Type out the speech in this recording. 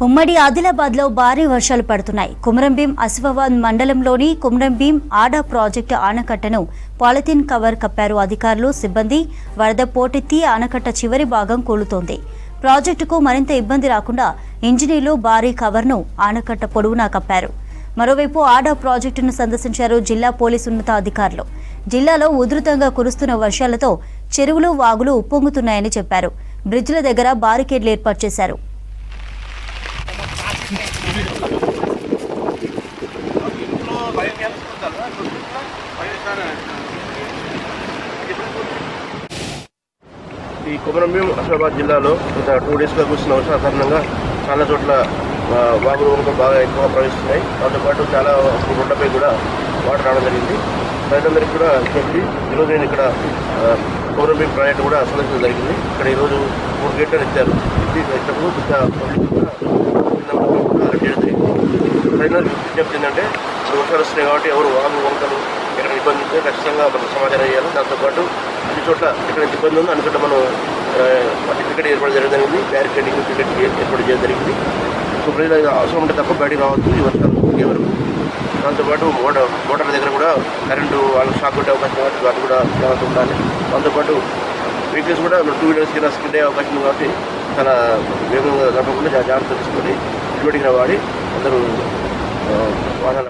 ఉమ్మడి ఆదిలాబాద్లో భారీ వర్షాలు పడుతున్నాయి. కుమరంభీం ఆసిఫాబాద్ మండలంలోని కుమరంభీం ఆడా ప్రాజెక్టు ఆనకట్టను పాలిథిన్ కవర్ కప్పారు అధికారులు, సిబ్బంది. వరద పోటెత్తి ఆనకట్ట చివరి భాగం కూలుతోంది. ప్రాజెక్టుకు మరింత ఇబ్బంది రాకుండా ఇంజనీర్లు భారీ కవర్ను ఆనకట్ట పొడవునా కప్పారు. మరోవైపు ఆడా ప్రాజెక్టును సందర్శించారు జిల్లా పోలీసు ఉన్నతాధికారులు. జిల్లాలో ఉధృతంగా కురుస్తున్న వర్షాలతో చెరువులు, వాగులు ఉప్పొంగుతున్నాయని చెప్పారు. బ్రిడ్జిల దగ్గర బారికేడ్లు ఏర్పాటు చేశారు. ఈ కుమరంభీం ఆసిఫాబాద్ జిల్లాలో గత 2 డేస్గా కురిసిన వర్షాల కారణంగా చాలా చోట్ల వాగులు వంకలు బాగా ఎక్కువగా ప్రవహిస్తున్నాయి. దాంతోపాటు చాలా రోడ్లపై కూడా వాటర్ రావడం జరిగింది. రైతులందరికీ కూడా చెప్పి ఈరోజు నేను ఇక్కడ కుమరంభీం ప్రాజెక్టు కూడా సందర్శించడం జరిగింది. ఇక్కడ ఈరోజు 3 గేట్లను ఇచ్చారు. ఇచ్చినప్పుడు రైతులకు విజ్ఞప్తి ఏంటంటే వర్షాలు వస్తున్నాయి కాబట్టి ఎవరు వాగు వంకలు ఎక్కడ ఇబ్బంది ఉంటే ఖచ్చితంగా మనం సమాచారం చేయాలి. దాంతోపాటు అన్ని చోట్ల ఎక్కడ ఇబ్బంది ఉందో అన్ని చోట్ల మనం టికెట్ ఏర్పాటు చేయడం జరిగింది. బ్యారికేడింగ్ టికెట్ ఏర్పాటు చేయడం జరిగింది. సో ప్రజలు అవసరం ఉంటే తప్ప బయటికి రావద్దు ఈ వర్షాలు ఎవరు. దాంతోపాటు మోటార్ల దగ్గర కూడా కరెంటు వాళ్ళకి షాక్ కొట్టే అవకాశం కాబట్టి వాటి కూడా జాగ్రత్త ఉండాలి. దాంతోపాటు వెహికల్స్ కూడా 2 వీలర్స్ కింద స్కిడ్ అయ్యే అవకాశం ఉంది కాబట్టి చాలా వేగంగా నడపకుండా జాగ్రత్త తీసుకొని హెల్మెట్ వాడి అందరూ వాహనాల